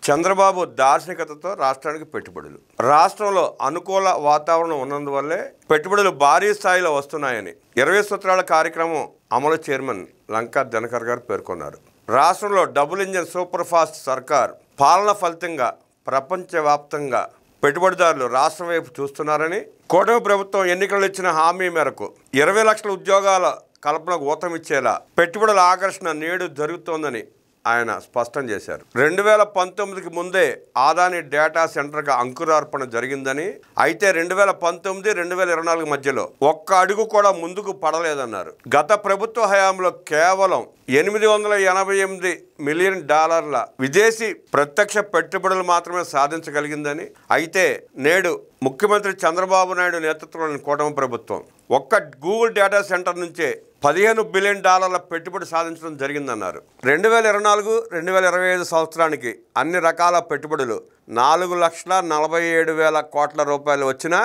చంద్రబాబు దార్శనికతతో రాష్ట్రానికి పెట్టుబడులు. రాష్ట్రంలో అనుకూల వాతావరణం ఉన్నందువల్లే పెట్టుబడులు భారీ స్థాయిలో వస్తున్నాయని 20 సూత్రాల కార్యక్రమం అమలు చైర్మన్ లంకా దినకర్ గారు పేర్కొన్నారు. రాష్ట్రంలో డబుల్ ఇంజన్ సూపర్ ఫాస్ట్ సర్కార్ పాలన ఫలితంగా ప్రపంచవ్యాప్తంగా పెట్టుబడిదారులు రాష్ట్రం వైపు చూస్తున్నారని, కూటమి ప్రభుత్వం ఎన్నికల్లో ఇచ్చిన హామీ మేరకు 20 లక్షల ఉద్యోగాల కల్పనకు ఊతమిచ్చేలా పెట్టుబడుల ఆకర్షణ నేడు జరుగుతోందని ఆయన స్పష్టం చేశారు. 2019కి ముందే ఆదాని డేటా సెంటర్గా అంకురార్పణ జరిగిందని, అయితే 2019-2024 మధ్యలో ఒక్క అడుగు కూడా ముందుకు పడలేదన్నారు. గత ప్రభుత్వ హయాంలో కేవలం $888 మిలియన్ విదేశీ ప్రత్యక్ష పెట్టుబడులు మాత్రమే సాధించగలిగిందని, అయితే నేడు ముఖ్యమంత్రి చంద్రబాబు నాయుడు నేతృత్వంలోని కూటమి ప్రభుత్వం ఒక్క గూగుల్ డేటా సెంటర్ నుంచే $15 బిలియన్ పెట్టుబడి సాధించడం జరిగిందన్నారు. 2024-2025 సంవత్సరానికి అన్ని రకాల పెట్టుబడులు $4,47,000 కోట్ల రూపాయలు వచ్చినా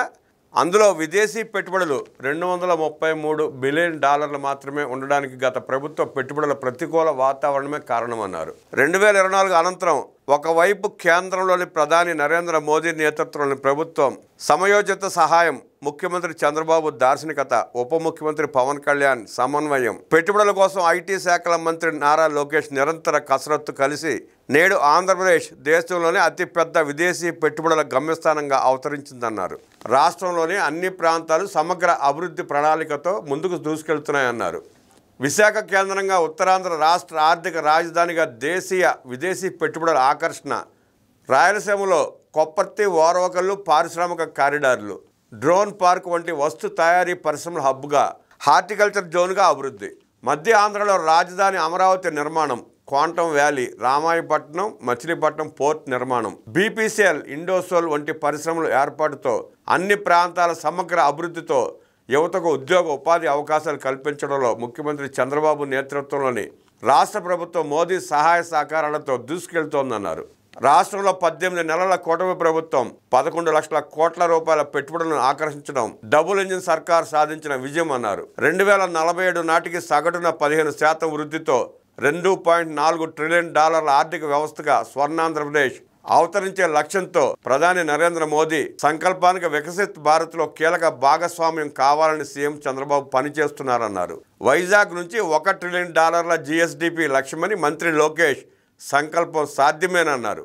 అందులో విదేశీ పెట్టుబడులు $233 బిలియన్ మాత్రమే ఉండడానికి గత ప్రభుత్వ పెట్టుబడుల ప్రతికూల వాతావరణమే కారణమన్నారు. 2024 అనంతరం ఒకవైపు కేంద్రంలోని ప్రధాని నరేంద్ర మోదీ నేతృత్వంలోని ప్రభుత్వం సమయోచిత సహాయం, ముఖ్యమంత్రి చంద్రబాబు దార్శనికత, ఉప ముఖ్యమంత్రి పవన్ కళ్యాణ్ సమన్వయం, పెట్టుబడుల కోసం ఐటీ శాఖల మంత్రి నారా లోకేష్ నిరంతర కసరత్తు కలిసి నేడు ఆంధ్రప్రదేశ్ దేశంలోనే అతిపెద్ద విదేశీ పెట్టుబడుల గమ్యస్థానంగా అవతరించిందన్నారు. రాష్ట్రంలోని అన్ని ప్రాంతాలు సమగ్ర అభివృద్ధి ప్రణాళికతో ముందుకు దూసుకెళ్తున్నాయన్నారు. విశాఖ కేంద్రంగా ఉత్తరాంధ్ర రాష్ట్ర ఆర్థిక రాజధానిగా దేశీయ విదేశీ పెట్టుబడుల ఆకర్షణ, రాయలసీమలో కొప్పర్తి, ఓర్వకల్లు పారిశ్రామిక కారిడార్లు, డ్రోన్ పార్క్ వంటి వస్తు తయారీ పరిశ్రమల హబ్గా, హార్టికల్చర్ జోన్గా అభివృద్ధి, మధ్య ఆంధ్రలో రాజధాని అమరావతి నిర్మాణం, quantum valley, Ramayapatnam, Machilipatnam port నిర్మాణం, బీపీసీఎల్, ఇండోసోల్ వంటి పరిశ్రమల ఏర్పాటుతో అన్ని ప్రాంతాల సమగ్ర అభివృద్ధితో యువతకు ఉద్యోగ ఉపాధి అవకాశాలు కల్పించడంలో ముఖ్యమంత్రి చంద్రబాబు నేతృత్వంలోని రాష్ట్ర ప్రభుత్వం మోదీ సహాయ సహకారాలతో దూసుకెళ్తోందన్నారు. రాష్ట్రంలో 18 నెలల కూటమి ప్రభుత్వం 11 లక్షల కోట్ల రూపాయల పెట్టుబడులను ఆకర్షించడం డబుల్ ఇంజిన్ సర్కార్ సాధించిన విజయం అన్నారు. 2047 నాటికి సగటున 15% వృద్ధితో $2.4 ట్రిలియన్ ఆర్థిక వ్యవస్థగా స్వర్ణాంధ్రప్రదేశ్ అవతరించే లక్ష్యంతో ప్రధాని నరేంద్ర మోదీ సంకల్పానికి వికసిత్ భారత్లో కీలక భాగస్వామ్యం కావాలని సీఎం చంద్రబాబు పనిచేస్తున్నారన్నారు. వైజాగ్ నుంచి $1 ట్రిలియన్ జీఎస్డీపీ లక్ష్యమని మంత్రి లోకేష్ సంకల్పం సాధ్యమేనన్నారు.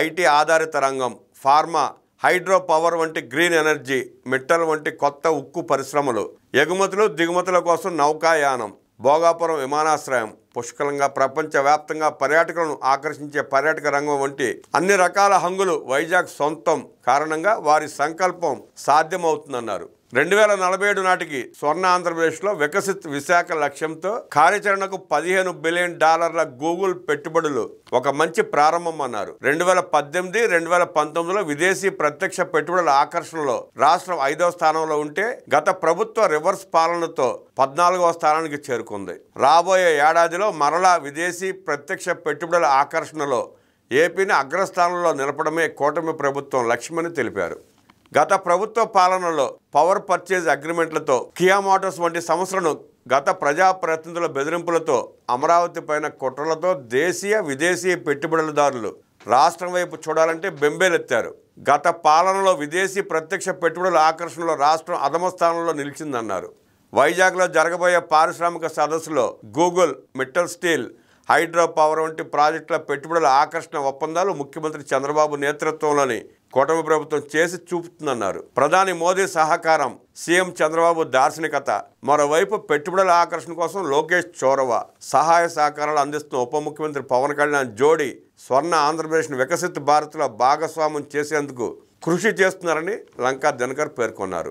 ఐటీ ఆధారిత రంగం, ఫార్మా, హైడ్రో పవర్ వంటి గ్రీన్ ఎనర్జీ, మెటల్ వంటి కొత్త ఉక్కు పరిశ్రమలు, ఎగుమతులు దిగుమతుల కోసం నౌకాయానం, భోగాపురం విమానాశ్రయం, పుష్కలంగా ప్రపంచవ్యాప్తంగా పర్యాటకులను ఆకర్షించే పర్యాటక రంగం వంటి అన్ని రకాల హంగులు వైజాగ్ సొంతం కారణంగా వారి సంకల్పం సాధ్యమవుతుందన్నారు. 2047 నాటికి స్వర్ణ ఆంధ్రప్రదేశ్లో వికసిత్ విశాఖ లక్ష్యంతో కార్యాచరణకు $15 బిలియన్ గూగుల్ పెట్టుబడులు ఒక మంచి ప్రారంభం అన్నారు. 2018-2019లో విదేశీ ప్రత్యక్ష పెట్టుబడుల ఆకర్షణలో రాష్ట్రం 5వ స్థానంలో ఉంటే గత ప్రభుత్వ రివర్స్ పాలనతో 14వ స్థానానికి చేరుకుంది. రాబోయే ఏడాదిలో మరలా విదేశీ ప్రత్యక్ష పెట్టుబడుల ఆకర్షణలో ఏపీని అగ్రస్థానంలో నిలపడమే కూటమి ప్రభుత్వం లక్ష్యమని తెలిపారు. గత ప్రభుత్వ పాలనలో పవర్ పర్చేజ్ అగ్రిమెంట్లతో, కియా మోటార్స్ వంటి సంస్థలను గత ప్రజాప్రతినిధుల బెదిరింపులతో, అమరావతి పైన కుట్రలతో దేశీయ విదేశీ పెట్టుబడులదారులు రాష్ట్రం వైపు చూడాలంటే బెంబేలెత్తారు. గత పాలనలో విదేశీ ప్రత్యక్ష పెట్టుబడుల ఆకర్షణలో రాష్ట్రం అధమ స్థానంలో నిలిచిందన్నారు. వైజాగ్లో జరగబోయే పారిశ్రామిక సదస్సులో Google, Mittal steel, hydro power వంటి ప్రాజెక్టుల పెట్టుబడుల ఆకర్షణ ఒప్పందాలు ముఖ్యమంత్రి చంద్రబాబు నేతృత్వంలోని కూటమి ప్రభుత్వం చేసి చూపుతుందన్నారు. ప్రధాని మోదీ సహకారం, సీఎం చంద్రబాబు దార్శనికత, మరోవైపు పెట్టుబడుల ఆకర్షణ కోసం లోకేష్ చొరవ, సహాయ సహకారాలు అందిస్తున్న ఉప ముఖ్యమంత్రి పవన్ కళ్యాణ్ జోడీ స్వర్ణ ఆంధ్రప్రదేశ్ను వికసిత్ భారత్లో భాగస్వామ్యం చేసేందుకు కృషి చేస్తున్నారని లంకా దినకర్ పేర్కొన్నారు.